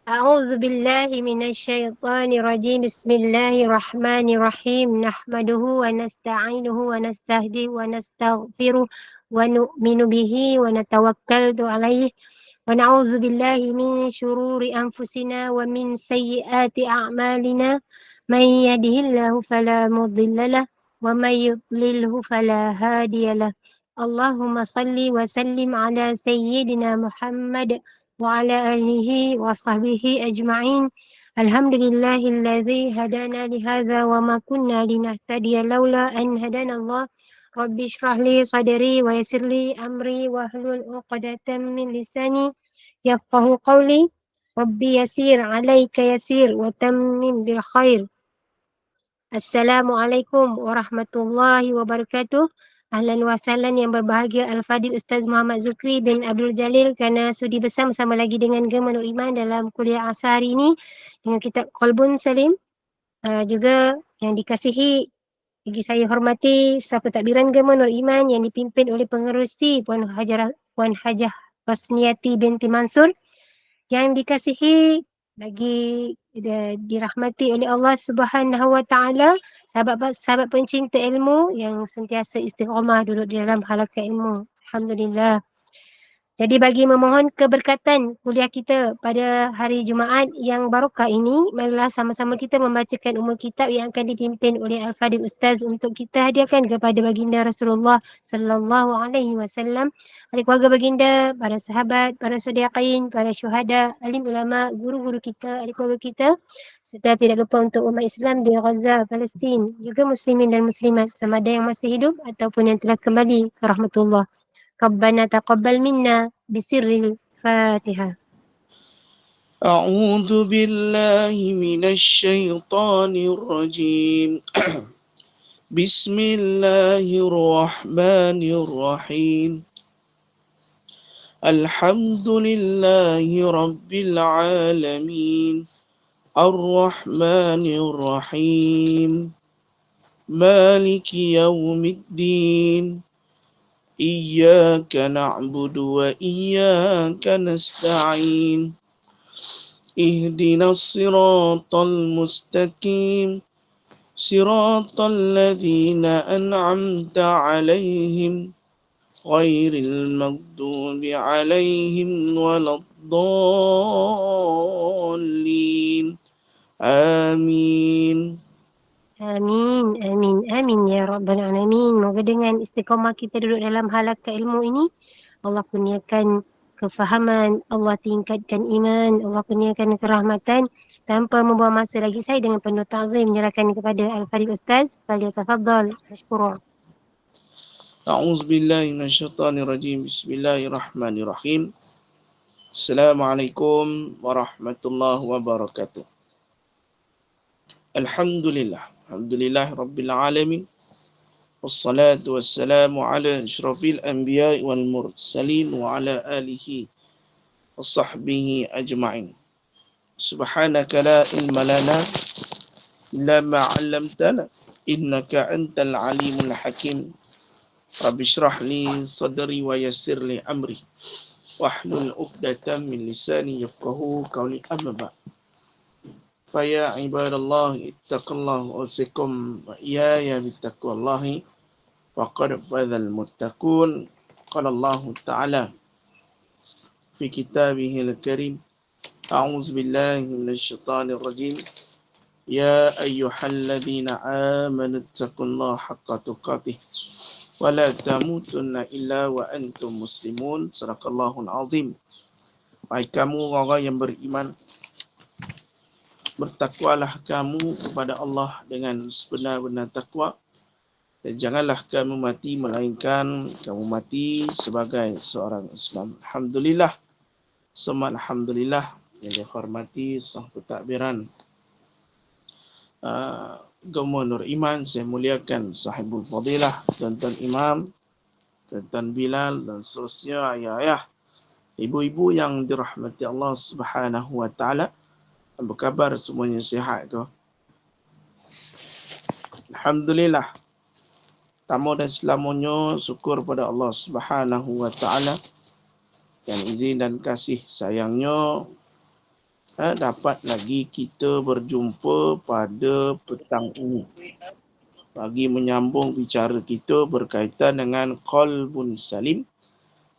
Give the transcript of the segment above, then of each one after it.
أعوذ بالله من الشيطان الرجيم بسم الله الرحمن الرحيم نحمده ونستعينه ونستهديه ونستغفره ونؤمن به ونتوكل عليه ونعوذ بالله من شرور أنفسنا ومن سيئات أعمالنا من يهده الله فلا مضل له ومن يضلله فلا هادي له اللهم صل وسلم على سيدنا محمد وعلى آله وصحبه أجمعين الحمد لله الذي هدانا لهذا وما كنا لنهتدي لولا أن هدانا الله رب اشرح لي صدري ويسر لي أمري واحلل عقدة من لساني يفقه قولي ربي يسير عليك يسير وتمم بالخير. Assalamualaikum warahmatullahi wabarakatuh. Ahlan wa sahlan yang berbahagia Al-Fadil Ustaz Muhammad Zukri bin Abdul Jalil kerana sudi bersama lagi dengan Gema Nur Iman dalam kuliah asar hari ini dengan kitab Qalbun Salim. Juga yang dikasihi bagi saya hormati staf pentadbiran Gema Nur Iman yang dipimpin oleh pengerusi Puan Hajah Rosniati binti Mansur. Yang dikasihi lagi dirahmati oleh Allah Subhanahu Wa Taala, sahabat pencinta ilmu yang sentiasa istiqamah duduk di dalam halaqah ilmu. Alhamdulillah. Jadi bagi memohon keberkatan kuliah kita pada hari Jumaat yang barokah ini, marilah sama-sama kita membacakan umul kitab yang akan dipimpin oleh Al-Fadil Ustaz untuk kita hadiahkan kepada baginda Rasulullah sallallahu alaihi wasallam, ahli keluarga baginda, para sahabat, para sediaqin, para syuhada, alim ulama, guru-guru kita, ahli keluarga kita, serta tidak lupa untuk umat Islam di Gaza, Palestin, juga muslimin dan muslimat sama ada yang masih hidup ataupun yang telah kembali ke rahmatullah. ربنا تقبل منا بسر الفاتحة. أعوذ بالله من الشيطان الرجيم بسم الله الرحمن الرحيم الحمد لله رب العالمين الرحمن الرحيم مالك يوم الدين إياك نعبد وإياك نستعين اهدنا الصراط المستقيم صراط الذين أنعمت عليهم غير المغضوب عليهم ولا الضالين آمين. Amin, amin, amin ya Rabbal Alamin. Moga dengan istiqamah kita duduk dalam halaqah ilmu ini, Allah kurniakan kefahaman, Allah tingkatkan iman, Allah kurniakan kerahmatan. Tanpa membuang masa lagi, saya dengan penuh ta'zim menyerahkan kepada Al-Fadhil Ustaz. Falyatafaddal mashkura. أعوذ بالله من الشيطان الرجيم بسم الله الرحمن الرحيم السلام عليكم ورحمة الله وبركاته الحمد لله رب العالمين والصلاة والسلام على أشرف الأنبياء والمرسلين وعلى آله وصحبه أجمعين سبحانك لا علم لنا إلا ما علمتنا إنك أنت العليم الحكيم رب اشرح لي صدري ويسر لي أمري واحلل عقدة من لساني يفقهوا قولي أما بعد فيا عباد الله اتقوا الله أوصيكم وإياي بتقوى الله وقد فاز المتقون قال الله تعالى في كتابه الكريم أعوذ بالله من الشيطان الرجيم يا أيها الذين آمنوا اتقوا الله حق تقاته ولا تموتن إلا وأنتم مسلمون صدق الله العظيم. Wahai kamu orang yang beriman, bertakwalah kamu kepada Allah dengan sebenar-benar takwa dan janganlah kamu mati melainkan kamu mati sebagai seorang Islam. Alhamdulillah, semua alhamdulillah yang dihormati sang pentadbiran Gema Nur Iman, saya muliakan sahibul fadilah, Tuan-tuan Imam, Tuan-tuan Bilal dan seterusnya, ayah-ayah, ibu-ibu yang dirahmati Allah Subhanahu Wa Taala. Apa khabar, semuanya sihat ke? Alhamdulillah. Pertama dan selamanya syukur pada Allah Subhanahu Wa Taala yang izin dan kasih sayangnya dapat lagi kita berjumpa pada petang ini bagi menyambung bicara kita berkaitan dengan qalbun salim,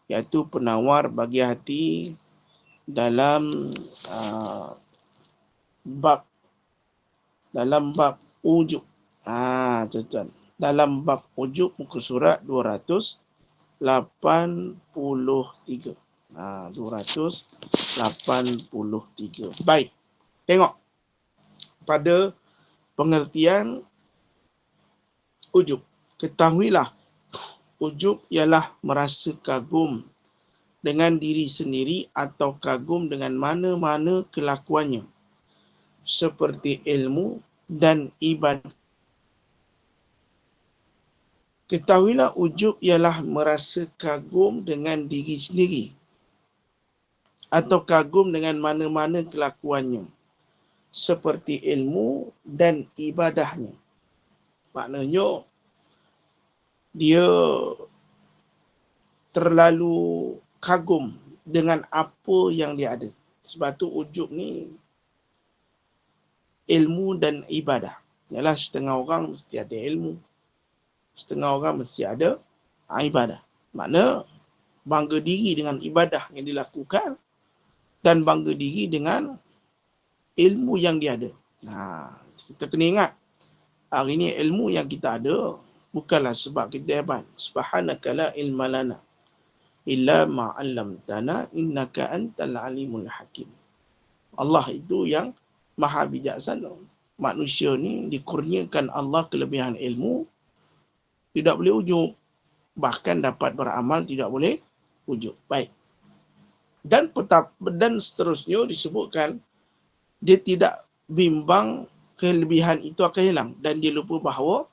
iaitu penawar bagi hati dalam bab ujub. Tuan-tuan. Dalam bab ujub muka surat 283. 283. Baik. Tengok. Pada pengertian ujub. Ketahuilah, ujub ialah merasa kagum dengan diri sendiri atau kagum dengan mana-mana kelakuannya, seperti ilmu dan ibadah. Ketahuilah, ujub ialah merasa kagum dengan diri sendiri atau kagum dengan mana-mana kelakuannya, seperti ilmu dan ibadahnya. Maknanya, dia terlalu kagum dengan apa yang dia ada. Sebab tu ujub ni ilmu dan ibadah. Yalah, setengah orang mesti ada ilmu, setengah orang mesti ada ibadah. Makna bangga diri dengan ibadah yang dilakukan dan bangga diri dengan ilmu yang dia ada. Kita kena ingat, hari ni ilmu yang kita ada bukanlah sebab kita hebat. Subhanaka la ilma lana illa ma 'allamtana innaka antal alimul hakim. Allah itu yang maha bijaksana. Manusia ni dikurniakan Allah kelebihan ilmu, tidak boleh ujub. Bahkan dapat beramal tidak boleh ujub. Baik. Dan seterusnya disebutkan, dia tidak bimbang kelebihan itu akan hilang. Dan dia lupa bahawa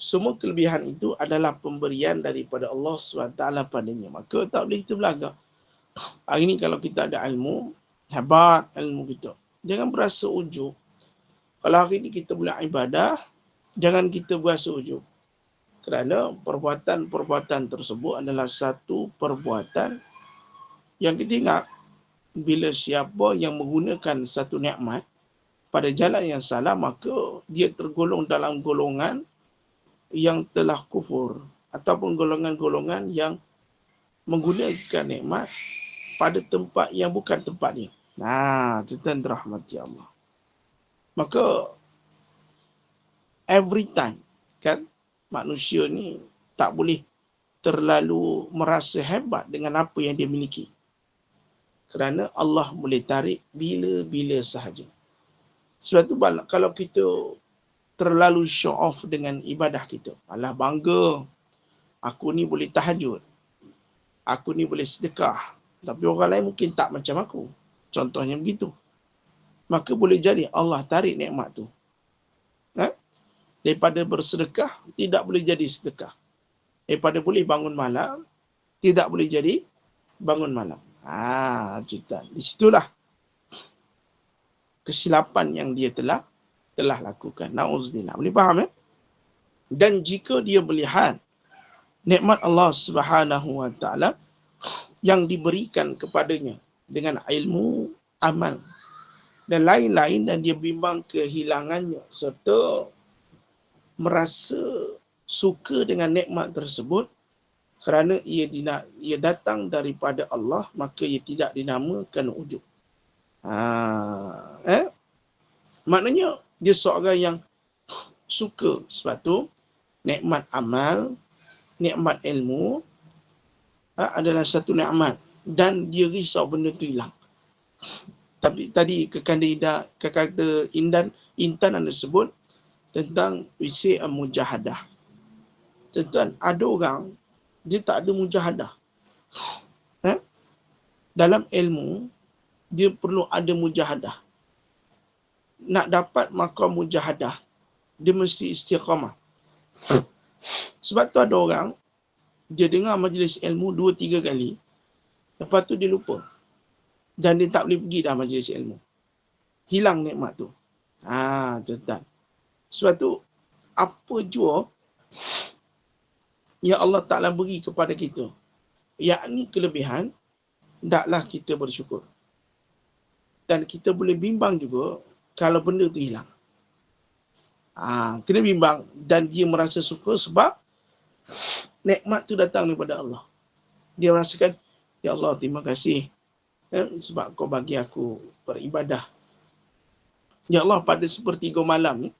semua kelebihan itu adalah pemberian daripada Allah SWT padanya. Maka tak boleh kita belagak. Hari ni kalau kita ada ilmu, hebat ilmu kita, jangan berasa ujub. Kalau hari ni kita boleh ibadah, jangan kita berasa ujub. Kerana perbuatan-perbuatan tersebut adalah satu perbuatan yang kita ingat, bila siapa yang menggunakan satu nikmat pada jalan yang salah, maka dia tergolong dalam golongan yang telah kufur, ataupun golongan-golongan yang menggunakan nikmat pada tempat yang bukan tempatnya. Tuan rahmati Allah. Maka every time kan, manusia ni tak boleh terlalu merasa hebat dengan apa yang dia miliki. Kerana Allah boleh tarik bila-bila sahaja. Sebab tu kalau kita terlalu show off dengan ibadah kita, alah bangga, aku ni boleh tahajud, aku ni boleh sedekah, tapi orang lain mungkin tak macam aku. Contohnya begitu. Maka boleh jadi Allah tarik nikmat tu. Daripada bersedekah, tidak boleh jadi sedekah. Daripada boleh bangun malam, tidak boleh jadi bangun malam. Cerita. Di situlah kesilapan yang dia telah lakukan. Na'udzubillah. Boleh faham? Dan jika dia melihat nikmat Allah Subhanahu wa taala yang diberikan kepadanya dengan ilmu, amal dan lain-lain, dan dia bimbang kehilangannya serta merasa suka dengan nikmat tersebut kerana ia datang daripada Allah, maka ia tidak dinamakan ujub. Maknanya dia seorang yang suka. Sebab tu nikmat amal, nikmat ilmu adalah satu nikmat, dan dia risau benda tu hilang. Tapi tadi kata Intan anda sebut tentang isi mujahadah. Tuan-tuan, ada orang dia tak ada mujahadah. Dalam ilmu dia perlu ada mujahadah. Nak dapat maqam mujahadah, dia mesti istiqamah. Sebab tu ada orang dia dengar majlis ilmu 2-3 kali, lepas tu dia lupa. Dan dia tak boleh pergi dah majlis ilmu. Hilang nikmat tu. Tuan-tuan. Sebab tu, apa jua yang Allah Ta'ala beri kepada kita, yakni kelebihan, hendaklah kita bersyukur. Dan kita boleh bimbang juga kalau benda tu hilang. Kena bimbang dan dia merasa suka sebab nikmat tu datang daripada Allah. Dia merasakan, ya Allah, terima kasih sebab kau bagi aku beribadah. Ya Allah, pada sepertiga malam ni,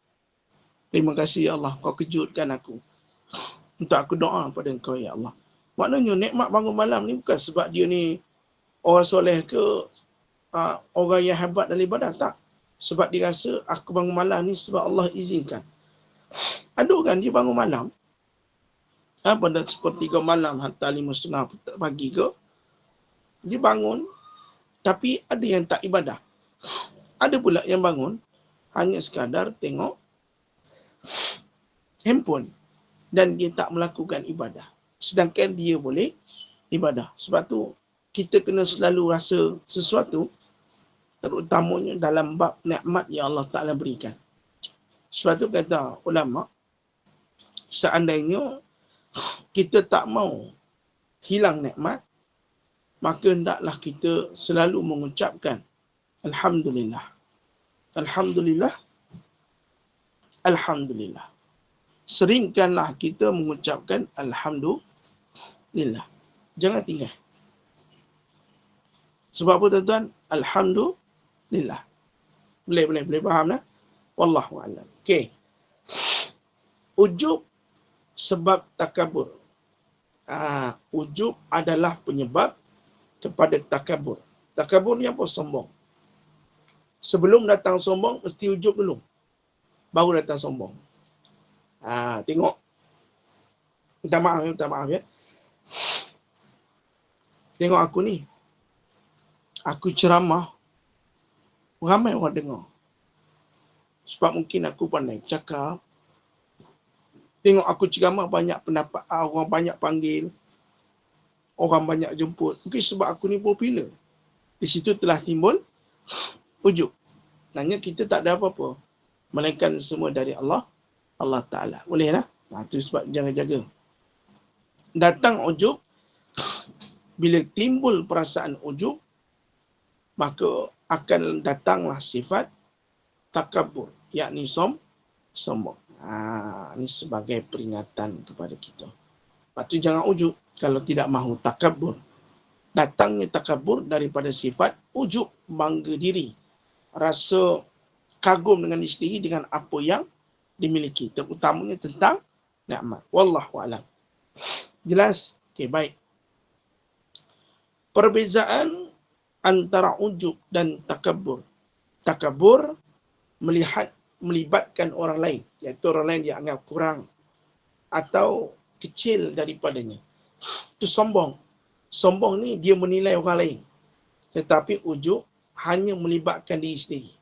terima kasih ya Allah, kau kejutkan aku. Untuk aku doa pada engkau ya Allah. Maknanya nikmat bangun malam ni bukan sebab dia ni orang soleh ke orang yang hebat dalam ibadah. Tak. Sebab dia rasa aku bangun malam ni sebab Allah izinkan. Ada orang dia bangun malam pada sepertiga malam hantar 5:30 pagi ke, dia bangun tapi ada yang tak ibadah. Ada pula yang bangun hanya sekadar tengok handphone dan dia tak melakukan ibadah. Sedangkan dia boleh ibadah. Sebab tu kita kena selalu rasa sesuatu, terutamanya dalam bab nikmat yang Allah Ta'ala berikan. Sebab tu kata ulama, seandainya kita tak mau hilang nikmat, maka hendaklah kita selalu mengucapkan Alhamdulillah. Alhamdulillah. Alhamdulillah. Seringkanlah kita mengucapkan Alhamdulillah. Jangan tinggal. Sebab apa tuan-tuan? Alhamdulillah. Boleh faham tak? Wallahu a'lam. Okey. Ujub sebab takabur. Ujub adalah penyebab kepada takabur. Takabur ni apa? Sombong. Sebelum datang sombong, mesti ujub dulu. Baru datang sombong. Tengok. Minta maaf ya. Tengok aku ni. Aku ceramah. Ramai orang dengar. Sebab mungkin aku pandai cakap. Tengok aku ceramah, banyak pendapat, orang banyak panggil. Orang banyak jemput. Mungkin sebab aku ni popular. Di situ telah timbul ujub. Nanya kita tak ada apa-apa. Melainkan semua dari Allah Ta'ala. Boleh lah. Itu sebab jangan jaga. Datang ujub. Bila timbul perasaan ujub, maka akan datanglah sifat takabur. Yakni sombong. Ini sebagai peringatan kepada kita. Lepas tu jangan ujub kalau tidak mahu takabur. Datangnya takabur daripada sifat ujub, bangga diri. Rasa kagum dengan diri sendiri dengan apa yang dimiliki. Terutamanya tentang nikmat. Wallahu a'lam. Jelas? Okey, baik. Perbezaan antara ujub dan takabur. Takabur melibatkan orang lain, iaitu orang lain dia anggap kurang atau kecil daripadanya. Itu sombong. Sombong ni dia menilai orang lain. Tetapi ujub hanya melibatkan diri sendiri.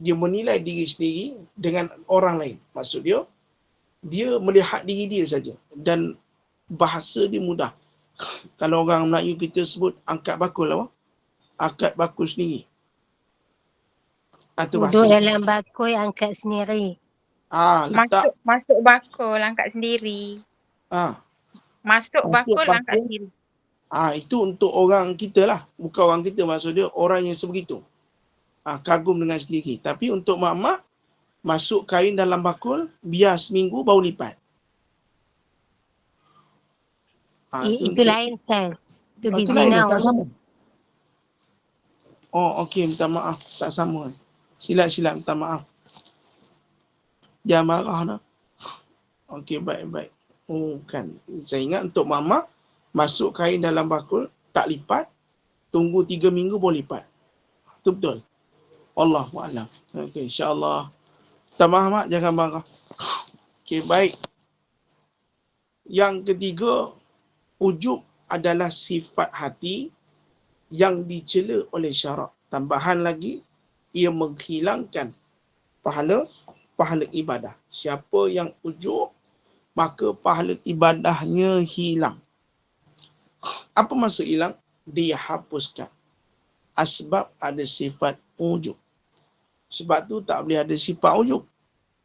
Dia menilai diri sendiri dengan orang lain. Maksud dia melihat diri dia saja. Dan bahasa dia mudah. Kalau orang Melayu kita sebut angkat bakul apa? Angkat bakul sendiri. Duduk dalam bakul angkat sendiri. Letak. Masuk bakul angkat sendiri. Masuk bakul angkat sendiri. Itu untuk orang kita lah. Bukan orang kita, maksud dia orang yang sebegitu. Kagum dengan sendiri. Tapi untuk mak-mak, masuk kain dalam bakul, biar seminggu baru lipat. Itu lain style. Itu busy now. Okey, minta maaf. Tak sama. Silap minta maaf. Jangan marah nak. Okey, baik. Kan. Saya ingat untuk mak-mak, masuk kain dalam bakul, tak lipat, tunggu 3 minggu boleh lipat. Itu betul. Wallahu a'lam. Okey, insya-Allah. Minta maaf mak, jangan marah. Okey, baik. Yang ketiga, ujub adalah sifat hati yang dicela oleh syarak. Tambahan lagi, ia menghilangkan pahala ibadah. Siapa yang ujub, maka pahala ibadahnya hilang. Apa maksud hilang? Dihapuskan. Sebab ada sifat ujub. Sebab tu tak boleh ada sifat ujub.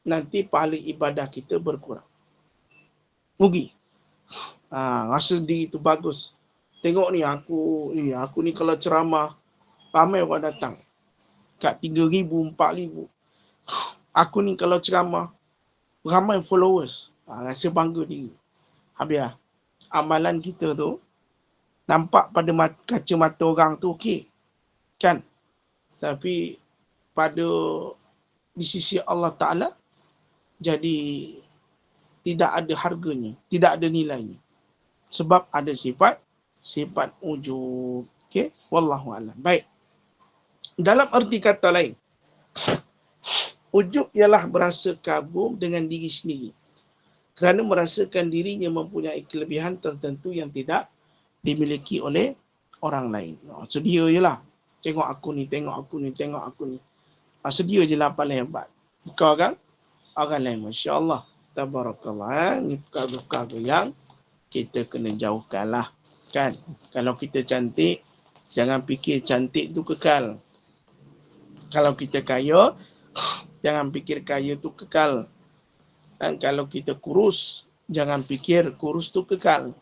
Nanti pahala ibadah kita berkurang. Rugi. Rasa diri tu bagus. Tengok ni aku ni kalau ceramah ramai orang datang. kat 3,000, 4,000. Aku ni kalau ceramah, ramai followers. Rasa bangga diri. Habis lah. Amalan kita tu, nampak pada kaca mata orang tu okey. Kan? Tapi pada di sisi Allah Ta'ala, jadi tidak ada harganya, tidak ada nilainya. Sebab ada sifat ujub. Okey? Wallahu a'lam. Baik. Dalam arti kata lain, ujub ialah berasa kagum dengan diri sendiri. Kerana merasakan dirinya mempunyai kelebihan tertentu yang tidak dimiliki oleh orang lain. Sedia je lah. Tengok aku ni, tengok aku ni, tengok aku ni. Sedia je lah paling hebat. Bukan orang lain. Masya Allah. Tabarakallah. Ini perkara-perkara yang kita kena jauhkan lah. Kan? Kalau kita cantik, jangan fikir cantik tu kekal. Kalau kita kaya, jangan fikir kaya tu kekal. Dan kalau kita kurus, jangan fikir kurus tu kekal.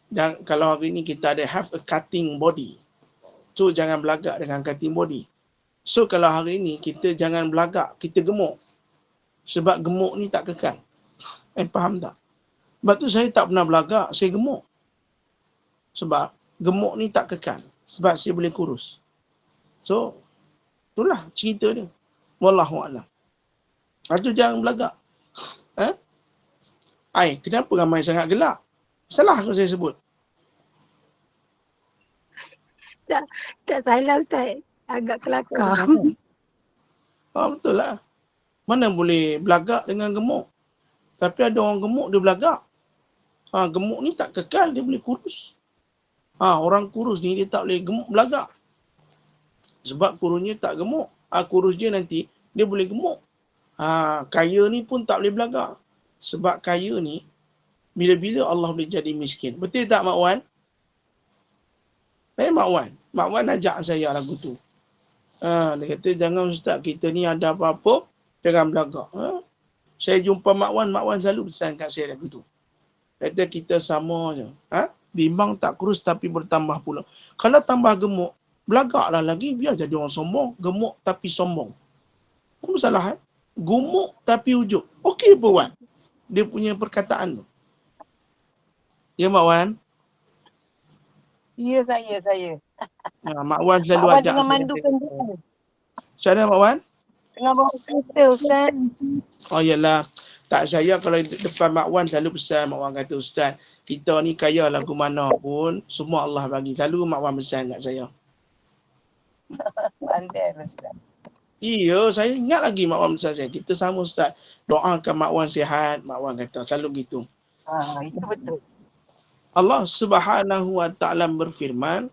Dan kalau hari ni kita ada have a cutting body, so jangan belagak dengan cutting body. So kalau hari ni kita jangan belagak, kita gemuk. Sebab gemuk ni tak kekal. Faham tak? Sebab tu saya tak pernah belagak, saya gemuk. Sebab gemuk ni tak kekal. Sebab saya boleh kurus. So, itulah cerita dia. Wallahu'alam. Itu jangan belagak. Kenapa ramai sangat gelak? Salah ke saya sebut? Tak salah Ustaz. Agak kelakar. Betul lah. Mana boleh belagak dengan gemuk? Tapi ada orang gemuk dia belagak. Gemuk ni tak kekal, dia boleh kurus. Orang kurus ni dia tak boleh gemuk belagak. Sebab kurusnya tak gemuk. Kurus dia nanti dia boleh gemuk. Kaya ni pun tak boleh belagak. Sebab kaya ni bila-bila Allah boleh jadi miskin. Betul tak Mak Wan? Mak Wan ajak saya lagu tu. Dia kata jangan Ustaz, kita ni ada apa-apa jangan belagak. Saya jumpa Mak Wan selalu pesan kat saya lagu tu. Kata kita sama je. Bimbang tak kurus tapi bertambah pula. Kalau tambah gemuk, belagaklah lagi, biar jadi orang sombong. Gemuk tapi sombong. Apa masalah? Gemuk tapi ujub. Okey apa Wan? Dia punya perkataan tu. Ya Mak Wan? Ya saya. Mak Wan selalu ajak dengan mandukan dia. Macam mana Mak Wan? Tengah bawa kereta Ustaz. Oh yalah. Tak, saya kalau depan Mak Wan selalu pesan. Mak Wan kata Ustaz, kita ni kaya lagu mana pun, semua Allah bagi. Selalu Mak Wan pesan kat saya. Pandai Ustaz. Iya, saya ingat lagi Mak Wan pesan saya. Kita sama Ustaz. Doakan Mak Wan sihat. Mak Wan kata selalu gitu. Itu betul. Allah Subhanahu wa Ta'ala berfirman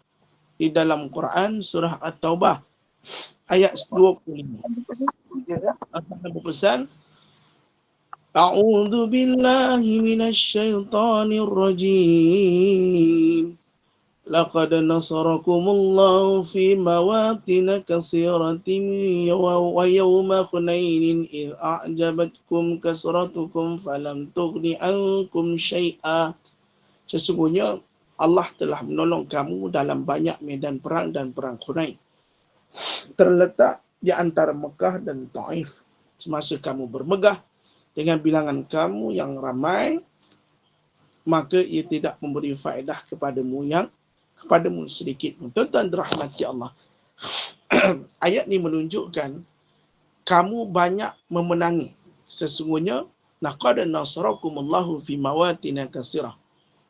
di dalam Quran surah At-Taubah ayat 25. Allah berpesan, A'udzu billahi minasy syaithanir rajim. Laqad nasarakumullahu fi mawatin katsiratin wa yawma Hunainin idh a'jabatkum kasratukum falam tughni ankum syai'a. Sesungguhnya Allah telah menolong kamu dalam banyak medan perang dan perang Hunain. Terletak di antara Mekah dan Taif. Semasa kamu bermegah dengan bilangan kamu yang ramai, maka ia tidak memberi faedah kepadamu sedikit pun. Tuan-tuan dirahmati Allah. Ayat ni menunjukkan kamu banyak memenangi. Sesungguhnya laqad nasarakumullahu fi mawatin katsirah.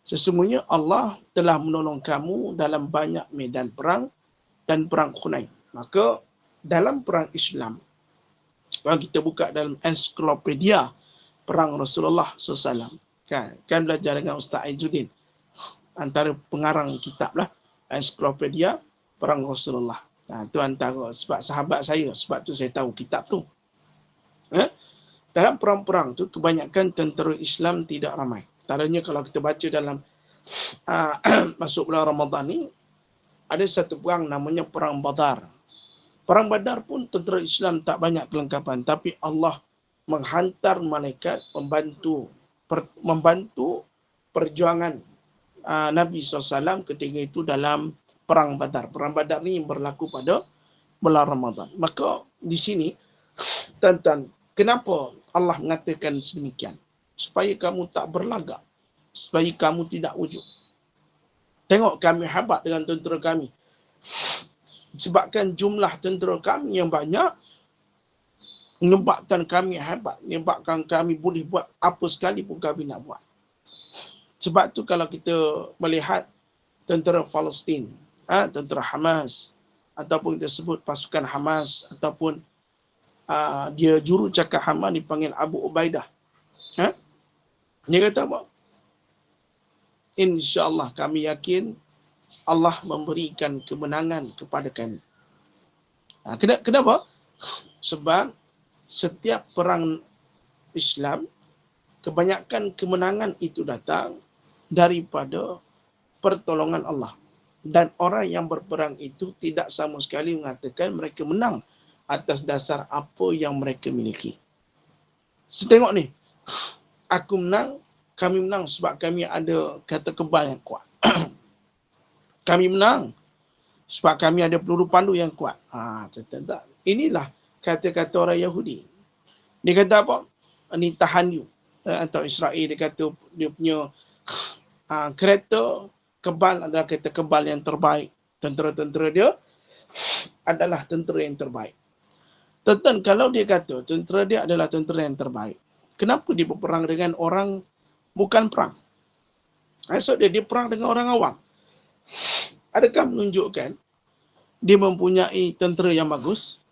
Sesungguhnya Allah telah menolong kamu dalam banyak medan perang dan perang Hunain. Maka dalam perang Islam, kalau kita buka dalam ensiklopedia perang Rasulullah SAW, kan belajar dengan Ustaz Aizuddin, antara pengarang kitab lah, ensiklopedia perang Rasulullah. Itu antara sebab sahabat saya, sebab tu saya tahu kitab tu. Dalam perang-perang tu kebanyakan tentera Islam tidak ramai. Antaranya kalau kita baca dalam masuk bulan Ramadan ni, ada satu perang namanya Perang Badar. Perang Badar pun tentera Islam tak banyak kelengkapan, tapi Allah menghantar malaikat membantu perjuangan Nabi SAW ketika itu dalam Perang Badar. Perang Badar ni berlaku pada bulan Ramadan. Maka di sini tuan-tuan, kenapa Allah mengatakan sedemikian? Supaya kamu tak berlagak, supaya kamu tidak ujub. Tengok kami hebat dengan tentera kami. Sebabkan jumlah tentera kami yang banyak, menyebabkan kami hebat, menyebabkan kami boleh buat apa sekali pun kami nak buat. Sebab tu kalau kita melihat tentera Palestin, tentera Hamas, ataupun kita sebut pasukan Hamas, ataupun dia juru cakap Hamas dipanggil Abu Ubaidah. Dia kata apa? InsyaAllah kami yakin Allah memberikan kemenangan kepada kami. Kenapa? Sebab setiap perang Islam, kebanyakan kemenangan itu datang daripada pertolongan Allah. Dan orang yang berperang itu tidak sama sekali mengatakan mereka menang atas dasar apa yang mereka miliki. So, tengok ni. Aku menang, kami menang sebab kami ada kata kebal yang kuat. Kami menang sebab kami ada peluru pandu yang kuat. Tak. Inilah kata-kata orang Yahudi. Dia kata apa? Ini Tahanyu atau Israel, dia kata dia punya kereta kebal adalah kereta kebal yang terbaik. Tentera-tentera dia adalah tentera yang terbaik. Tuan-tuan, kalau dia kata tentera dia adalah tentera yang terbaik, kenapa dia berperang dengan orang bukan perang? Maksud dia perang dengan orang awam. Adakah menunjukkan dia mempunyai tentera yang bagus?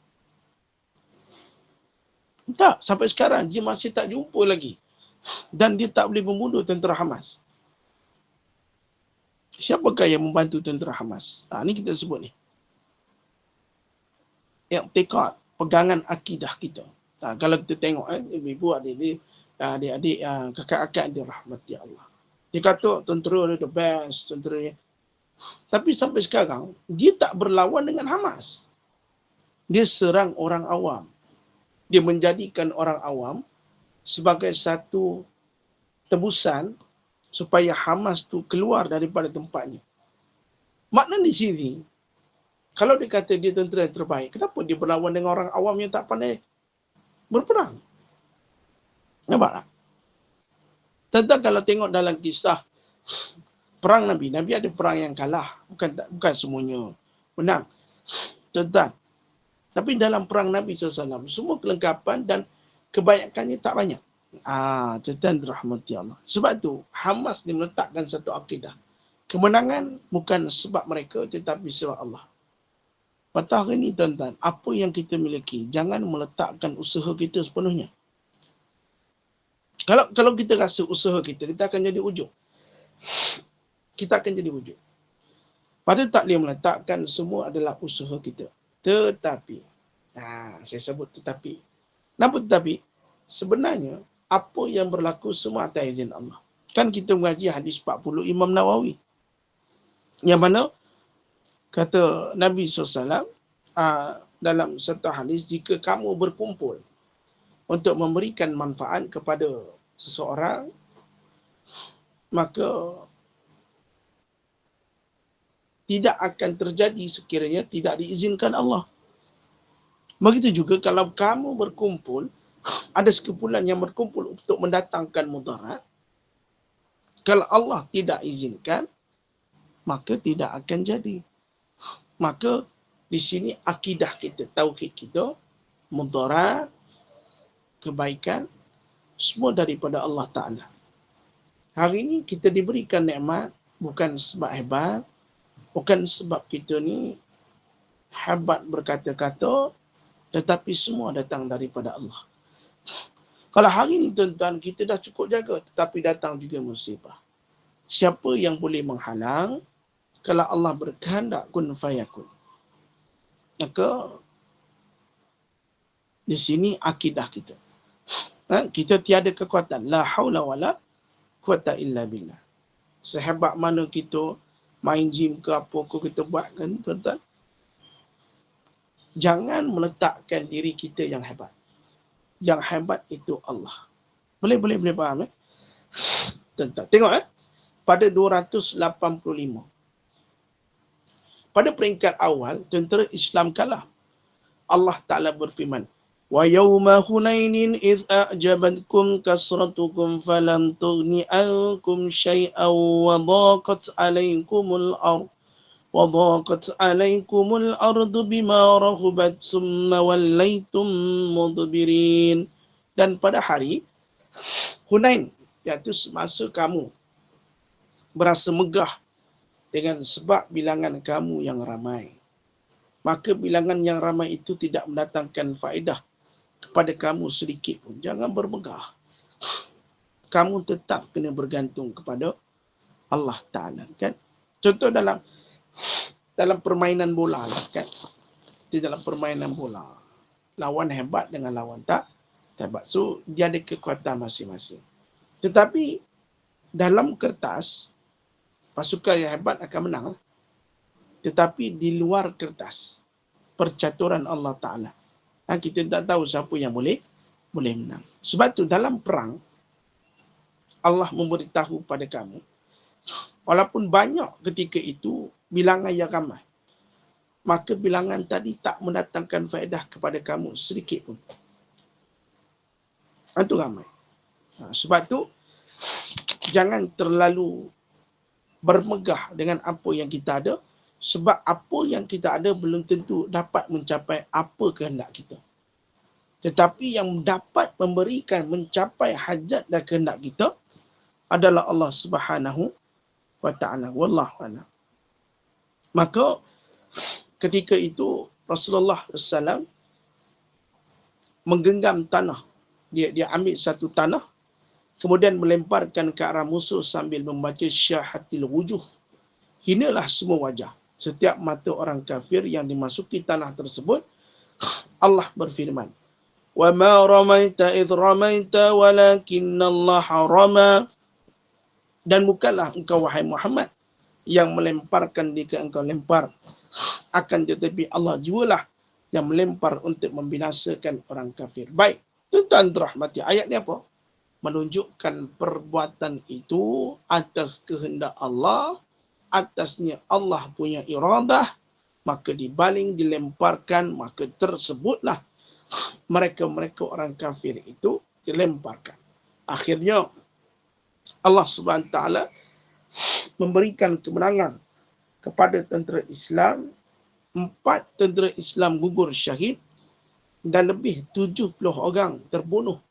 Tak, sampai sekarang dia masih tak jumpa lagi. Dan dia tak boleh membunuh tentera Hamas. Siapakah yang membantu tentera Hamas? Ni kita sebut ni. I'tiqad, pegangan akidah kita. Kalau kita tengok, ibu adik-adik, kakak-kakak dia rahmati Allah. Dia kata tentera dia the best, tentera dia. Tapi sampai sekarang, dia tak berlawan dengan Hamas. Dia serang orang awam. Dia menjadikan orang awam sebagai satu tebusan supaya Hamas tu keluar daripada tempatnya. Makna di sini, kalau dia kata dia tentera yang terbaik, kenapa dia berlawan dengan orang awam yang tak pandai berperang? Nampak tak? Tentang kalau tengok dalam kisah perang Nabi ada perang yang kalah. Bukan semuanya menang. Tentang. Tapi dalam perang Nabi SAW, semua kelengkapan dan kebanyakannya tak banyak. Tentang rahmati Allah. Sebab tu, Hamas ni meletakkan satu akidah. Kemenangan bukan sebab mereka, tetapi sebab Allah. Pada hari ini, tuan-tuan, apa yang kita miliki, jangan meletakkan usaha kita sepenuhnya. Kalau kita rasa usaha kita akan jadi ujub. Kita akan jadi ujub. Pada tak boleh meletakkan semua adalah usaha kita. Tetapi, saya sebut tetapi. Kenapa tetapi? Sebenarnya, apa yang berlaku semua atas izin Allah. Kan kita mengaji hadis 40 Imam Nawawi. Yang mana, kata Nabi SAW, dalam satu hadis, jika kamu berkumpul untuk memberikan manfaat kepada seseorang, maka tidak akan terjadi sekiranya tidak diizinkan Allah. Begitu juga kalau kamu berkumpul, ada sekumpulan yang berkumpul untuk mendatangkan mudarat, kalau Allah tidak izinkan, maka tidak akan jadi. Maka di sini akidah kita, tauhid kita, mudarat, kebaikan, semua daripada Allah Ta'ala. Hari ini kita diberikan nikmat bukan sebab hebat, bukan sebab kita ni hebat berkata-kata, tetapi semua datang daripada Allah. Kalau hari ini tuan-tuan kita dah cukup jaga, tetapi datang juga musibah. Siapa yang boleh menghalang? Kalau Allah berkehendak kun fayakun. Maka di sini akidah kita. Kita tiada kekuatan. La haula wala quwata illa billah. Sehebat mana kita main gym ke apa ke kita buat kan tuan-tuan. Jangan meletakkan diri kita yang hebat. Yang hebat itu Allah. Boleh faham Tuan-tuan, tengok pada 285. Pada peringkat awal, tentera Islam kalah. Allah Ta'ala berfirman, wa yawma hunainin idh a'jabatkum kasratukum falam tughni ankum syai'an wa dhaqat 'alaikumul ardh وضاقت عليكم الأرض بما رحبت ثم وليتم مدبرين. Dan pada hari Hunain, iaitu semasa kamu berasa megah dengan sebab bilangan kamu yang ramai, maka bilangan yang ramai itu tidak mendatangkan faedah kepada kamu sedikit pun. Jangan bermegah. Kamu tetap kena bergantung kepada Allah Ta'ala, kan? Contoh dalam permainan bola lah, kan? Di dalam permainan bola, lawan hebat dengan lawan tak hebat. So, dia ada kekuatan masing-masing. Tetapi dalam kertas, pasukan yang hebat akan menang. Tetapi di luar kertas, percaturan Allah Ta'ala, kita tak tahu siapa yang boleh menang. Sebab tu dalam perang, Allah memberitahu pada kamu, walaupun banyak ketika itu bilangan yang ramai, maka bilangan tadi tak mendatangkan faedah kepada kamu sedikit pun. Itu ramai. Sebab tu jangan terlalu bermegah dengan apa yang kita ada, sebab apa yang kita ada belum tentu dapat mencapai apa kehendak kita. Tetapi yang dapat memberikan mencapai hajat dan kehendak kita adalah Allah Subhanahu wa Ta'ala. Wallahu a'lam. Maka ketika itu Rasulullah SAW menggenggam tanah. Dia ambil satu tanah, kemudian melemparkan ke arah musuh sambil membaca syahatil wujuh. Hinalah semua wajah. Setiap mata orang kafir yang dimasuki tanah tersebut, Allah berfirman, wa ma ramaita idh ramaita walakinallaha rama. Dan bukanlah engkau wahai Muhammad yang melemparkan jika engkau lempar, akan tetapi Allah jualah yang melempar untuk membinasakan orang kafir. Baik, tuan-tuan rahmati, ayat ni apa? Menunjukkan perbuatan itu atas kehendak Allah, atasnya Allah punya iradah, maka dibaling, dilemparkan, maka tersebutlah mereka-mereka orang kafir itu dilemparkan. Akhirnya Allah Subhanahu Wa Ta'ala memberikan kemenangan kepada tentera Islam. 4 tentera Islam gugur syahid dan lebih 70 orang terbunuh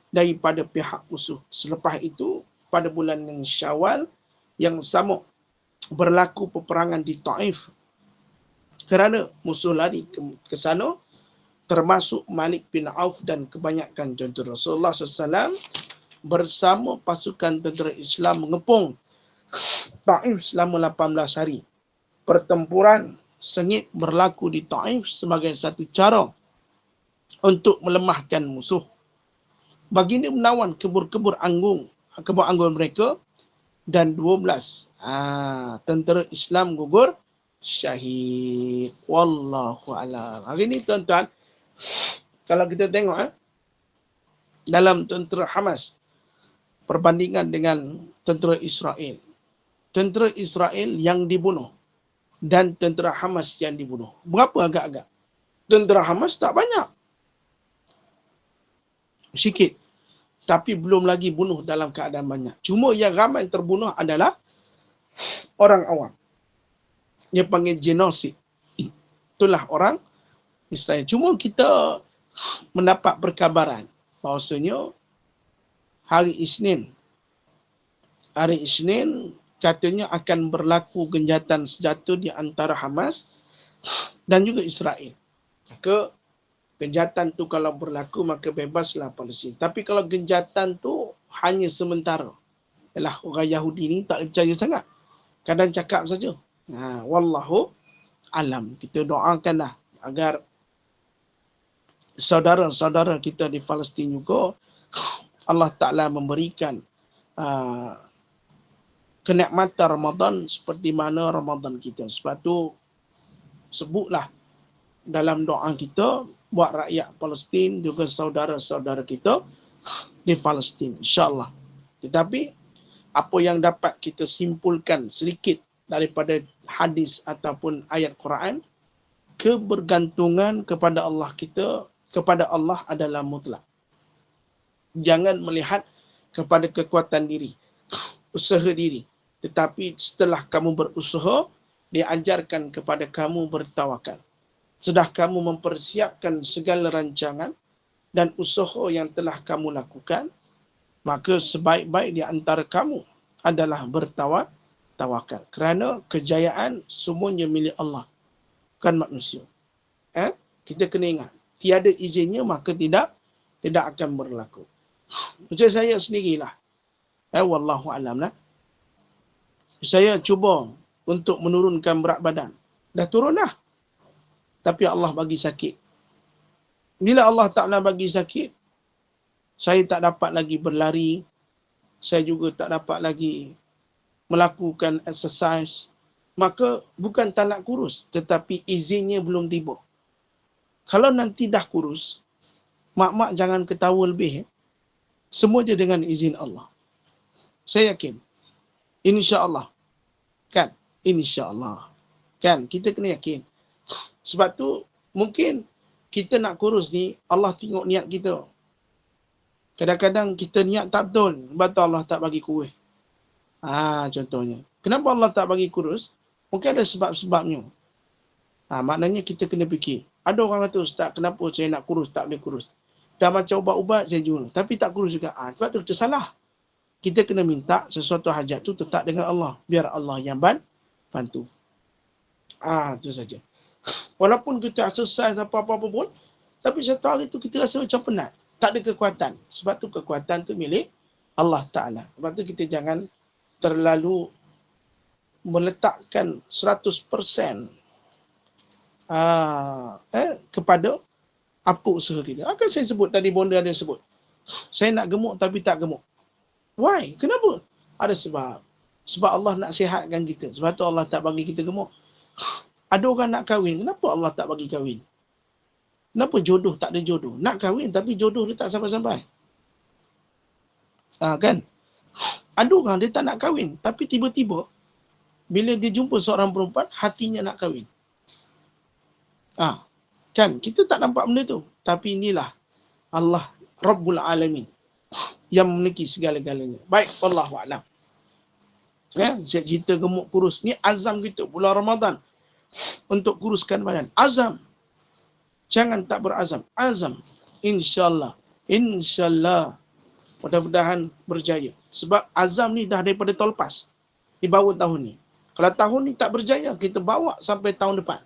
daripada pihak musuh. Selepas itu, pada bulan Syawal yang sama, berlaku peperangan di Taif. Kerana musuh lari ke sana, termasuk Malik bin Auf dan kebanyakan tentera. Rasulullah SAW bersama pasukan tentera Islam mengepung Taif selama 18 hari. Pertempuran sengit berlaku di Taif sebagai satu cara untuk melemahkan musuh. Baginda menawan kebur anggun mereka dan 12 tentera Islam gugur syahid. Wallahu a'lam. Hari ni tuan-tuan, kalau kita tengok dalam tentera Hamas perbandingan dengan tentera Israel. Tentera Israel yang dibunuh dan tentera Hamas yang dibunuh, berapa agak-agak? Tentera Hamas tak banyak, sikit, tapi belum lagi bunuh dalam keadaan banyak. Cuma yang ramai terbunuh adalah orang awam. Dia panggil genosid. Itulah orang Israel. Cuma kita mendapat perkabaran bahawasanya hari Isnin katanya akan berlaku genjatan senjata di antara Hamas dan juga Israel. Maka genjatan tu kalau berlaku, maka bebaslah Palestin. Tapi kalau genjatan tu hanya sementara, ialah orang Yahudi ni tak percaya sangat, kadang cakap saja. Wallahu alam. Kita doakanlah agar saudara-saudara kita di Palestin juga Allah Ta'ala memberikan kenikmatan Ramadan seperti mana Ramadan kita. Sebab tu sebutlah dalam doa kita buat rakyat Palestin juga saudara-saudara kita di Palestin, insya-Allah. Tetapi apa yang dapat kita simpulkan sedikit daripada hadis ataupun ayat Quran, kebergantungan kepada Allah kita, kepada Allah adalah mutlak. Jangan melihat kepada kekuatan diri, usaha diri. Tetapi setelah kamu berusaha, diajarkan kepada kamu bertawakal. Sudah kamu mempersiapkan segala rancangan dan usaha yang telah kamu lakukan, maka sebaik-baik di antara kamu adalah bertawakal. Kerana kejayaan semuanya milik Allah, bukan manusia. Kita kena ingat, tiada izinnya maka tidak akan berlaku. Macam saya sendirilah. Wallahu alam lah. Saya cuba untuk menurunkan berat badan. Dah turun dah. Tapi Allah bagi sakit. Bila Allah Ta'ala bagi sakit, saya tak dapat lagi berlari. Saya juga tak dapat lagi melakukan exercise. Maka bukan tak nak kurus, tetapi izinnya belum tiba. Kalau nanti dah kurus, mak-mak jangan ketawa lebih. Semua je dengan izin Allah. Saya yakin. InsyaAllah. Kan? InsyaAllah. Kan? Kita kena yakin. Sebab tu, mungkin kita nak kurus ni, Allah tengok niat kita. Kadang-kadang kita niat tak betul, sebab tu Allah tak bagi kurus. Contohnya. Kenapa Allah tak bagi kurus? Mungkin ada sebab-sebabnya. Maknanya kita kena fikir. Ada orang kata, Ustaz, kenapa saya nak kurus, tak boleh kurus? Dah macam ubat-ubat saya jual, tapi tak kurus juga. Sebab tu kita salah. Kita kena minta sesuatu hajat tu tetap dengan Allah. Biar Allah yang bantu. Itu saja. Walaupun kita exercise apa-apa pun, tapi satu hari tu kita rasa macam penat. Tak ada kekuatan. Sebab tu kekuatan tu milik Allah Ta'ala. Sebab tu kita jangan terlalu meletakkan 100% kepada apa usaha kita. Akan saya sebut tadi, bonda ada sebut. Saya nak gemuk tapi tak gemuk. Why? Kenapa? Ada sebab. Sebab Allah nak sihatkan kita. Sebab tu Allah tak bagi kita gemuk. Ada orang nak kahwin. Kenapa Allah tak bagi kahwin? Kenapa jodoh tak ada jodoh? Nak kahwin tapi jodoh dia tak sampai-sampai. Kan? Ada orang dia tak nak kahwin. Tapi tiba-tiba, bila dia jumpa seorang perempuan, hatinya nak kahwin. Kan? Kita tak nampak benda tu. Tapi inilah Allah Rabbul Alamin yang memiliki segala-galanya. Baik, wallahu a'lam. Saya cerita gemuk kurus. Ni azam kita bulan Ramadan untuk kuruskan badan. Azam. Jangan tak berazam. Azam. InsyaAllah. InsyaAllah. Mudah-mudahan berjaya. Sebab azam ni dah daripada tahun lepas. Dibawa tahun ni. Kalau tahun ni tak berjaya, kita bawa sampai tahun depan.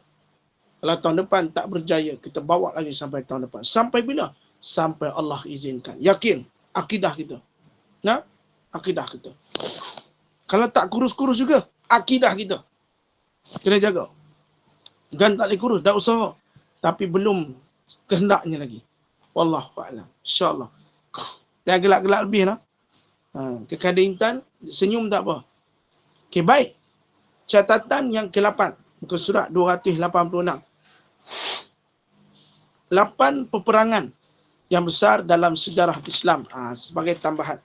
Kalau tahun depan tak berjaya, kita bawa lagi sampai tahun depan. Sampai bila? Sampai Allah izinkan. Yakin. Akidah kita. Akidah kita. Kalau tak kurus-kurus juga, akidah kita. Kena jaga. Kan tak boleh kurus, dah usaha. Tapi belum kehendaknya lagi. Wallahu a'lam. InsyaAllah. Dia gelak-gelak lebih lah. Kekada Intan, senyum tak apa. Okey, baik. Catatan yang ke-8. Muka surat 286. 8 peperangan yang besar dalam sejarah Islam. Sebagai tambahan.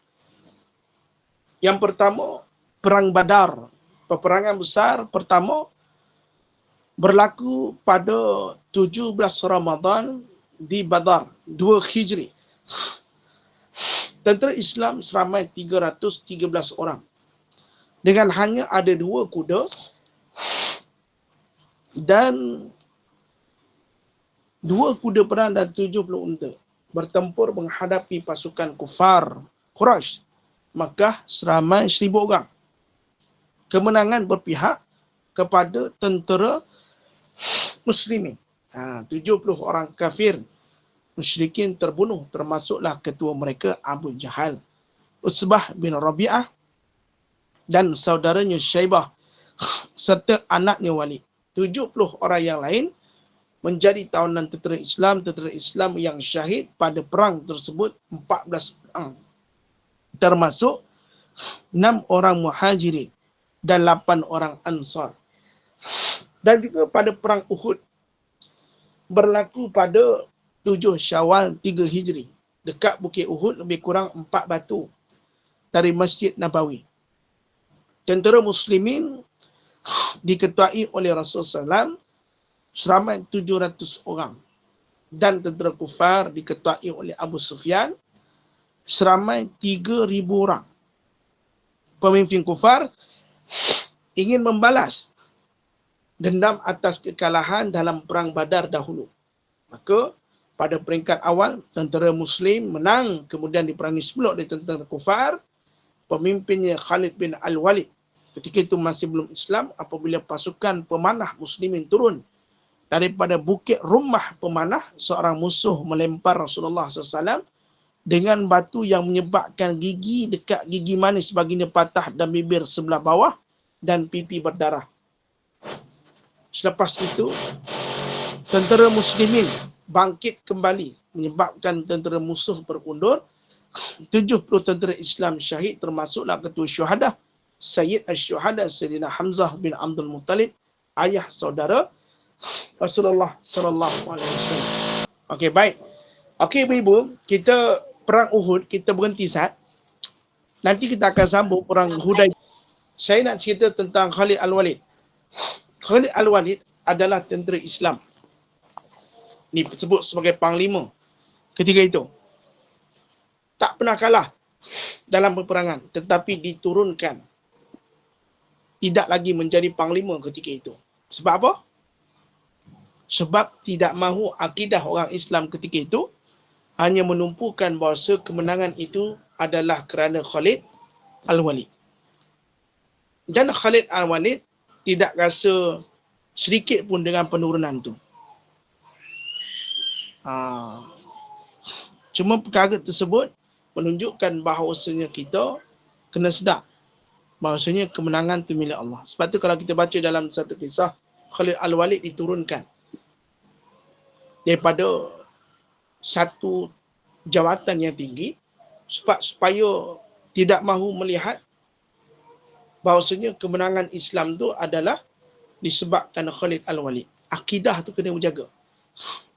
Yang pertama, Perang Badar. Peperangan besar pertama berlaku pada 17 Ramadan di Badar, 2 Hijri. Tentera Islam seramai 313 orang. Dengan hanya ada 2 kuda dan 2 kuda perang dan 70 unta. Bertempur menghadapi pasukan kufar Quraisy Makkah seramai 1000 orang. Kemenangan berpihak kepada tentera muslimin. 70 orang kafir musyrikin terbunuh, termasuklah ketua mereka Abu Jahal, Utsbah bin Rabi'ah dan saudaranya Syaibah serta anaknya Walid. 70 orang yang lain menjadi tawanan tentera Islam yang syahid pada perang tersebut 14 orang. Termasuk 6 orang muhajirin dan 8 orang ansar. Dan juga pada perang Uhud berlaku pada 7 Syawal 3 Hijri. Dekat Bukit Uhud lebih kurang 4 batu dari Masjid Nabawi. Tentera muslimin diketuai oleh Rasulullah SAW seramai 700 orang. Dan tentera kufar diketuai oleh Abu Sufyan seramai 3,000 orang. Pemimpin kufar ingin membalas dendam atas kekalahan dalam perang Badar dahulu. Maka pada peringkat awal tentera Muslim menang, kemudian diperangi sepulok oleh tentera kufar. Pemimpinnya Khalid bin Al-Walid ketika itu masih belum Islam. Apabila pasukan pemanah Muslimin turun daripada Bukit Rumah Pemanah, seorang musuh melempar Rasulullah SAW dengan batu yang menyebabkan gigi dekat gigi manis baginda patah dan bibir sebelah bawah dan pipi berdarah. Selepas itu, tentera Muslimin bangkit kembali menyebabkan tentera musuh berundur. 70 tentera Islam syahid, termasuklah ketua syuhada Sayyid Asy-Syuhada Sayyidina Hamzah bin Abdul Muttalib, ayah saudara Rasulullah sallallahu alaihi wasallam. Okey, baik. Okey, ibu-ibu, kita perang Uhud kita berhenti saat. Nanti kita akan sambung perang Hudaybiyah. Saya nak cerita tentang Khalid Al-Walid. Khalid Al-Walid adalah tentera Islam. Ini disebut sebagai panglima ketika itu. Tak pernah kalah dalam peperangan, tetapi diturunkan. Tidak lagi menjadi panglima ketika itu. Sebab apa? Sebab tidak mahu akidah orang Islam ketika itu hanya menumpukan bahawa kemenangan itu adalah kerana Khalid Al-Walid. Dan Khalid Al-Walid tidak rasa sedikit pun dengan penurunan itu. Cuma perkara tersebut menunjukkan bahawasanya kita kena sedar bahawasanya kemenangan itu milik Allah. Sebab tu kalau kita baca dalam satu kisah, Khalid Al-Walid diturunkan daripada satu jawatan yang tinggi supaya tidak mahu melihat bahawasanya kemenangan Islam tu adalah disebabkan Khalid Al-Walid. Akidah tu kena berjaga.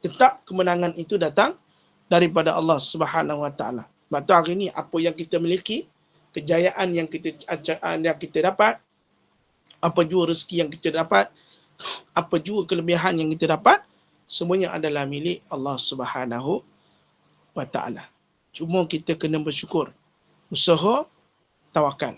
Tetap kemenangan itu datang daripada Allah Subhanahu Wa Taala. Sebab tu hari ini apa yang kita miliki, kejayaan yang kita dapat, apa jua rezeki yang kita dapat, apa jua kelebihan yang kita dapat, semuanya adalah milik Allah Subhanahu Wa Taala. Cuma kita kena bersyukur. Usaha, tawakal.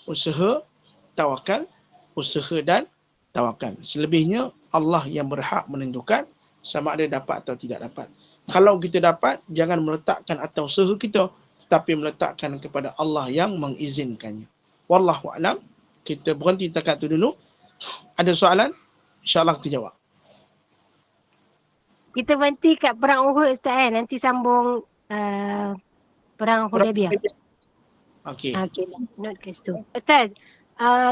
Usaha, tawakal. Usaha dan tawakal. Selebihnya Allah yang berhak menentukan sama ada dapat atau tidak dapat. Kalau kita dapat, jangan meletakkan atas usaha kita, tetapi meletakkan kepada Allah yang mengizinkannya. Wallahu a'lam. Kita berhenti dekat tu dulu. Ada soalan? InsyaAllah kita jawab. Kita berhenti kat perang Uhud Ustaz kan? Nanti sambung perang Hudaybiyah. Okey. Okey, note ke situ. Ustaz,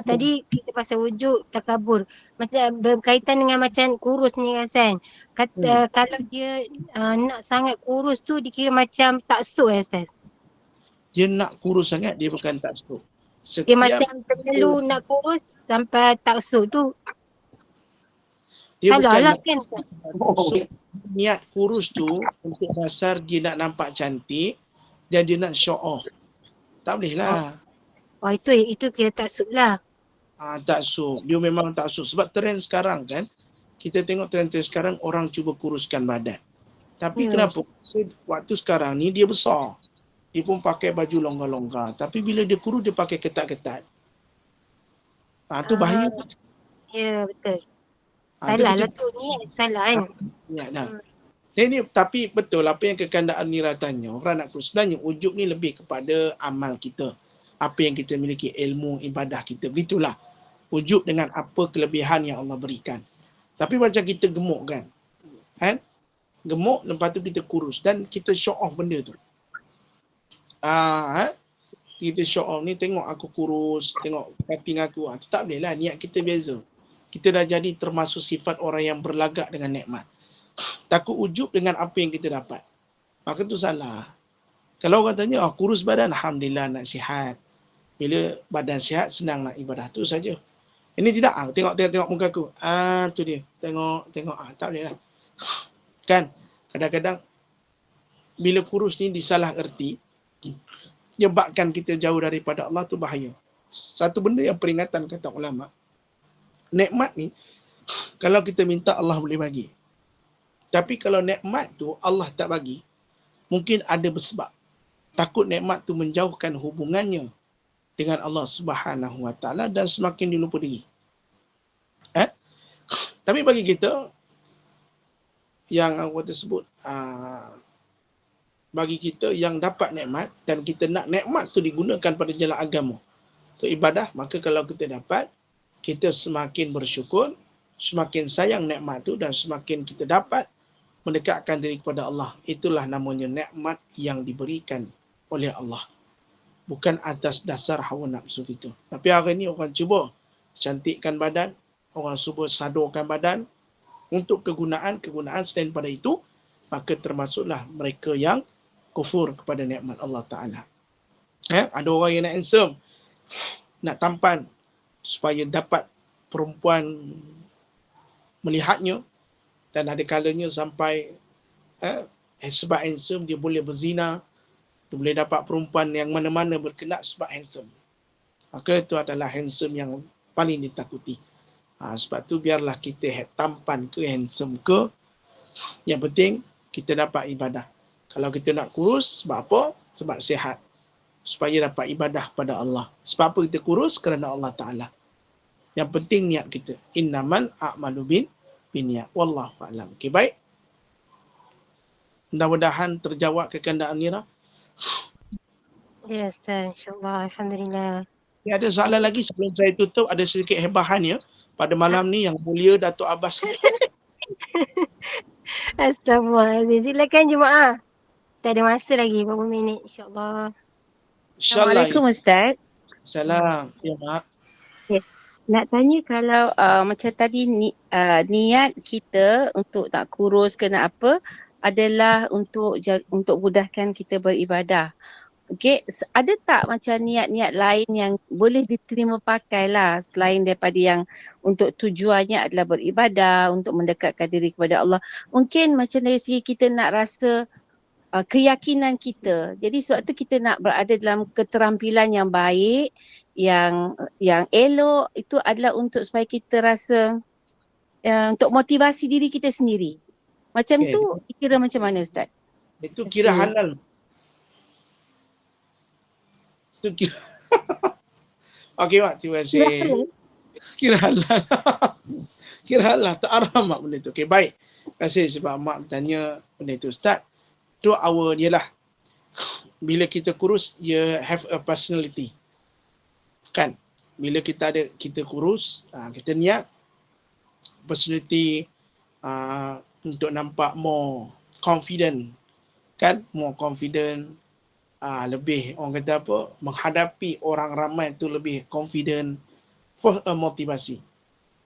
tadi kita pasal wujud takabur. Macam berkaitan dengan macam kurus ni kan. Kalau dia nak sangat kurus tu dikira macam taksub Ustaz? Dia nak kurus sangat, dia bukan taksub. Dia macam terlalu nak kurus sampai taksub tu. Dia salah bukan lah kan. Niat kurus tu untuk dasar dia nak nampak cantik dan dia nak show off. Tak boleh lah. Oh itu kira taksub lah. Taksub. Dia memang taksub. Sebab trend sekarang kan, kita tengok trend sekarang orang cuba kuruskan badan. Tapi kenapa? Waktu sekarang ni dia besar. Dia pun pakai baju longgar-longgar. Tapi bila dia kurus, dia pakai ketat-ketat. Tu bahaya. Ya, betul. Salah lah tu ni. Salah kan. Ya, Ini tapi betul apa yang kekandaan Nira tanya. Orang nak kurus. Sebenarnya ujub ni lebih kepada amal kita. Apa yang kita miliki, ilmu, ibadah kita. Begitulah. Ujub dengan apa kelebihan yang Allah berikan. Tapi macam kita gemuk kan. Gemuk, lepas tu kita kurus. Dan kita show off benda tu. Kita show off ni, tengok aku kurus, tengok cutting aku. Tak boleh lah, niat kita beza. Kita dah jadi termasuk sifat orang yang berlagak dengan nikmat. Takut ujub dengan apa yang kita dapat. Maka tu salah. Kalau orang tanya, kurus badan, alhamdulillah nak sihat. Bila badan sihat, senang nak ibadah. Tu saja. Ini tidak, tengok muka aku. Tu dia. Tengok. Tak boleh lah. Kan? Kadang-kadang, bila kurus ni disalah erti, menyebabkan kita jauh daripada Allah tu bahaya. Satu benda yang peringatan kata ulama. Nikmat ni Kalau kita minta, Allah boleh bagi. Tapi kalau nikmat tu Allah tak bagi, mungkin ada bersebab. Takut nikmat tu menjauhkan hubungannya dengan Allah Subhanahu Wa Taala dan semakin dilupa diri. Tapi bagi kita yang aku tersebut, bagi kita yang dapat nikmat dan kita nak nikmat tu digunakan pada jalan agama, untuk ibadah, maka kalau kita dapat, kita semakin bersyukur, semakin sayang nikmat tu dan semakin kita dapat mendekatkan diri kepada Allah. Itulah namanya nikmat yang diberikan oleh Allah. Bukan atas dasar hawa nafsu kita. Tapi hari ni orang cuba cantikkan badan, orang cuba sadurkan badan untuk kegunaan selain pada itu, maka termasuklah mereka yang kufur kepada nikmat Allah Ta'ala. Ada orang yang nak handsome, nak tampan supaya dapat perempuan melihatnya, dan ada kalanya sampai sebab handsome dia boleh berzina, dia boleh dapat perempuan yang mana-mana berkenak sebab handsome. Maka itu adalah handsome yang paling ditakuti. Sebab tu biarlah kita tampan ke handsome ke, yang penting kita dapat ibadah. Kalau kita nak kurus, sebab apa? Sebab sihat, supaya dapat ibadah pada Allah. Sebab apa kita kurus? Kerana Allah Ta'ala. Yang penting niat kita. Innamal a'malu binniyat. Wallahu a'lam. Okey, baik. Mudah-mudahan terjawab kekandaan Nira. Ya, Ustaz. InsyaAllah. Alhamdulillah. Ada soalan lagi sebelum saya tutup. Ada sedikit hebahan ya pada malam ni yang mulia Datuk Abbas. Astagfirullahaladzim. Silakan jemaah. Kita ada masa lagi beberapa minit, insyaAllah. Assalamualaikum Ustaz. Salam. Ya, Mak. Okay. Nak tanya kalau macam tadi niat kita untuk nak kurus ke nak apa adalah untuk mudahkan kita beribadah. Okey, ada tak macam niat-niat lain yang boleh diterima pakai lah selain daripada yang untuk tujuannya adalah beribadah, untuk mendekatkan diri kepada Allah. Mungkin macam dari segi kita nak rasa keyakinan kita. Jadi sebab tu kita nak berada dalam keterampilan yang baik, yang elok, itu adalah untuk supaya kita rasa untuk motivasi diri kita sendiri. Macam tu kira macam mana Ustaz? Itu kira halal. Itu kira. Okey Mak, terima kasih. Kira halal. Kira halal, tak haram Mak benda tu. Okey, baik. Terima kasih sebab Mak bertanya benda tu. Ustaz, tu awal dia lah. Bila kita kurus, dia have a personality. Kan? Bila kita kurus, kita niat personality untuk nampak more confident. Kan? More confident. Lebih, orang kata apa, menghadapi orang ramai tu lebih confident, for a motivasi.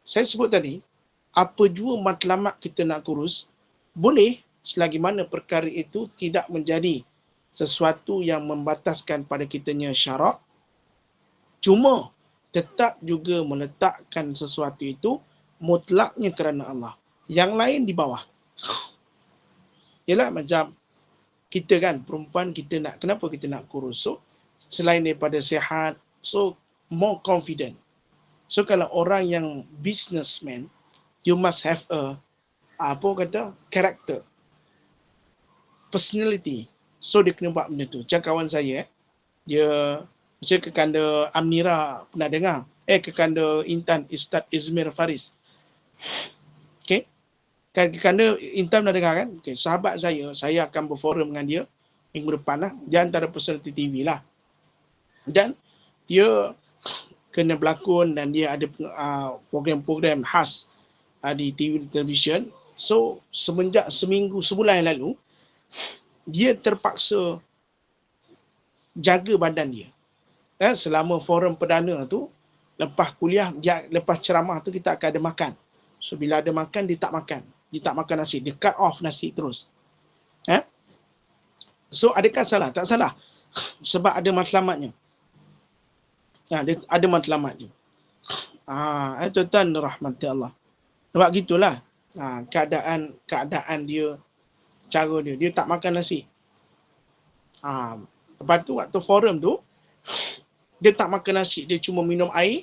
Saya sebut tadi, apa jua matlamat kita nak kurus, boleh selagi mana perkara itu tidak menjadi sesuatu yang membataskan pada kitanya syarak, cuma tetap juga meletakkan sesuatu itu mutlaknya kerana Allah. Yang lain di bawah. Yalah macam kita kan, perempuan kenapa kita nak kurus? So, selain daripada sihat, so more confident. So kalau orang yang businessman, you must have a character, personality. So dia kena buat benda tu. Macam kawan saya, dia macam kekanda Amnira pernah dengar. Kekanda Intan Ustaz Izmir Faris. Okay. Kan kekanda Intan pernah dengar kan? Okay. Sahabat saya akan berforum dengan dia minggu depan lah. Dia antara personality TV lah. Dan dia kena berlakon dan dia ada program-program khas di TV television. So semenjak sebulan yang lalu, dia terpaksa jaga badan dia. Selama forum perdana tu, lepas kuliah, lepas ceramah tu kita akan ada makan. So bila ada makan, dia tak makan. Dia tak makan nasi. Dia cut off nasi terus. So adakah salah? Tak salah. Sebab ada matlamatnya. Dia ada matlamat dia. Tuan-tuan rahmati Allah. Sebab gitulah. Keadaan dia, cara dia tak makan nasi. Lepas tu waktu forum tu, dia tak makan nasi, dia cuma minum air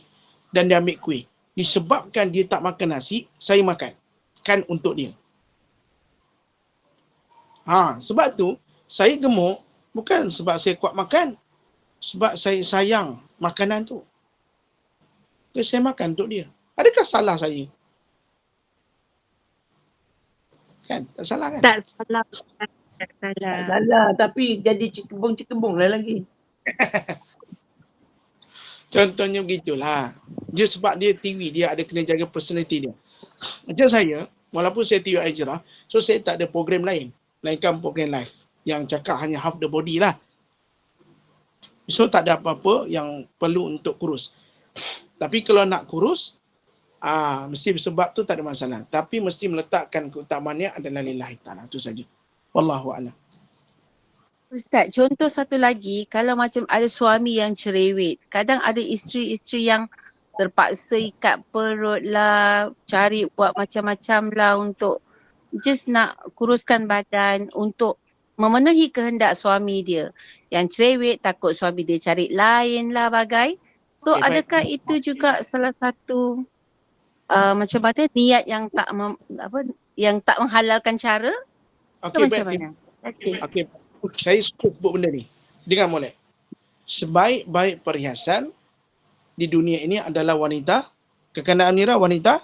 dan dia ambil kuih. Disebabkan dia tak makan nasi, saya makan. Kan untuk dia. Sebab tu, saya gemuk bukan sebab saya kuat makan. Sebab saya sayang makanan tu. Jadi saya makan untuk dia. Adakah salah saya? Kan? Tak salah kan? Tak salah. Tak salah. Tak salah, tapi jadi cikembung lah lagi. Contohnya begitulah. Dia sebab dia TV, dia ada kena jaga personality dia. Macam saya, walaupun saya TV Ajrah, so saya tak ada program lain. Melainkan program live. Yang cakap hanya half the body lah. So tak ada apa-apa yang perlu untuk kurus. Tapi kalau nak kurus, mesti sebab tu tak ada masalah. Tapi mesti meletakkan keutamaannya adalah lillahi ta'ala. Itu saja. Wallahu'alam. Ustaz, contoh satu lagi, kalau macam ada suami yang cerewet, kadang ada isteri-isteri yang terpaksa ikat perut lah, cari buat macam-macam lah untuk just nak kuruskan badan untuk memenuhi kehendak suami dia. Yang cerewet takut suami dia cari lain lah bagai. So adakah itu juga salah satu macam mana niat yang yang tak menghalalkan cara? Okey, macam mana? Okey. Saya suka sebut benda ni. Dengar molek. Sebaik-baik perhiasan di dunia ini adalah wanita. Kekandaan Mira wanita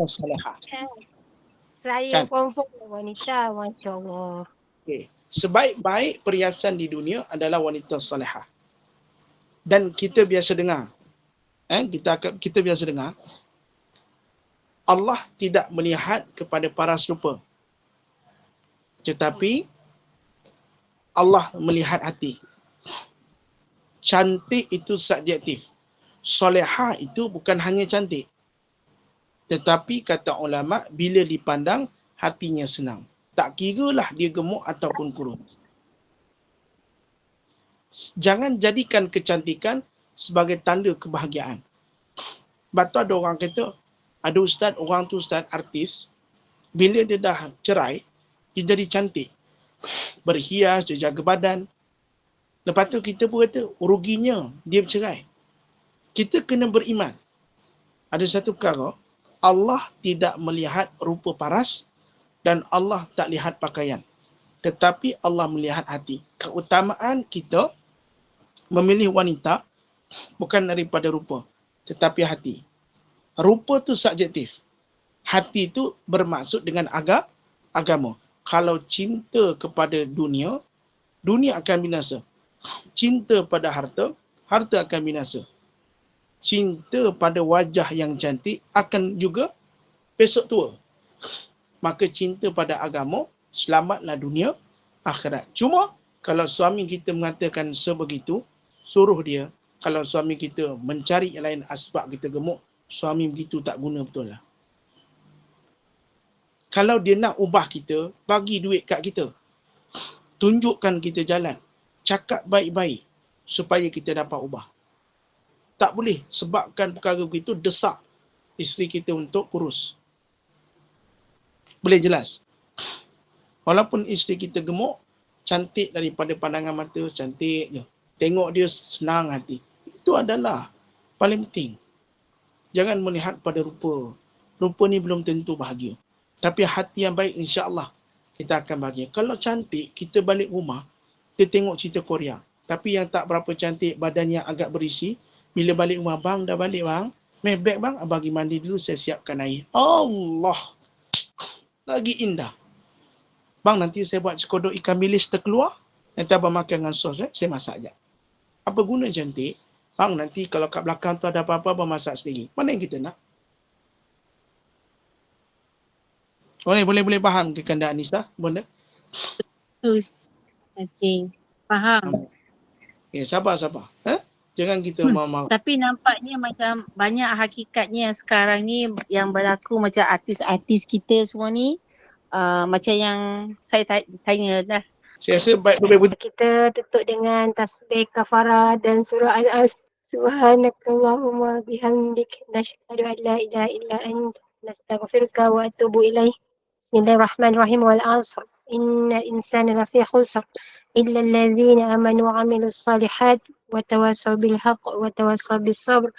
salihah. Saya confirm wanita, masya-Allah. Okay. Sebaik-baik perhiasan di dunia adalah wanita salihah. Dan kita biasa dengar. Kita biasa dengar. Allah tidak melihat kepada paras rupa. Tetapi Allah melihat hati. Cantik itu subjektif. Solehah itu bukan hanya cantik. Tetapi kata ulama, bila dipandang, hatinya senang. Tak kiralah dia gemuk ataupun kurus. Jangan jadikan kecantikan sebagai tanda kebahagiaan. Sebab tu ada orang kata, ada ustaz, orang tu ustaz, artis, bila dia dah cerai, dia jadi cantik. Berhias, dia jaga badan. Lepas tu kita pun kata, ruginya dia bercerai. Kita kena beriman. Ada satu perkara, Allah tidak melihat rupa paras dan Allah tak lihat pakaian. Tetapi Allah melihat hati. Keutamaan kita memilih wanita bukan daripada rupa, tetapi hati. Rupa tu subjektif. Hati tu bermaksud dengan agama. Kalau cinta kepada dunia, dunia akan binasa. Cinta pada harta, harta akan binasa. Cinta pada wajah yang cantik akan juga besok tua. Maka cinta pada agama, selamatlah dunia, akhirat. Cuma kalau suami kita mengatakan sebegitu, suruh dia. Kalau suami kita mencari yang lain asbab kita gemuk, suami begitu tak guna betul lah. Kalau dia nak ubah kita, bagi duit kat kita. Tunjukkan kita jalan. Cakap baik-baik supaya kita dapat ubah. Tak boleh sebabkan perkara begitu desak isteri kita untuk kurus. Boleh jelas? Walaupun isteri kita gemuk, cantik daripada pandangan mata, cantik je. Tengok dia senang hati. Itu adalah paling penting. Jangan melihat pada rupa. Rupa ni belum tentu bahagia. Tapi hati yang baik, insya-Allah kita akan bahagia. Kalau cantik, kita balik rumah, dia tengok cerita Korea. Tapi yang tak berapa cantik, badannya agak berisi, bila balik rumah, bang dah balik bang, back bang, bagi mandi dulu, saya siapkan air. Allah, lagi indah. Bang, nanti saya buat sekodok ikan bilis terkeluar, nanti abang makan dengan sos, saya masak je. Apa guna cantik? Bang, nanti kalau kat belakang tu ada apa-apa, abang masak sendiri. Mana yang kita nak? Boleh faham kekandaan Nisa, bunda? Faham. Sabar. Jangan kita mau. Tapi nampaknya macam banyak hakikatnya sekarang ni yang berlaku macam artis-artis kita semua ni macam yang saya tanya dah. Saya rasa baik. Kita tutup dengan tasbih kafarah dan surah Al-As. Subhanakallahumma bihamdik nasyhadu an la ilaha illa anta nastaghfiruka wa atubu ilaik. Bismillahirrahmanirrahim wal 'asr. innal insana lafi khusr illa allazina amanu wa 'amilus solihat wa tawassaw bil haqq wa tawassaw bis sabr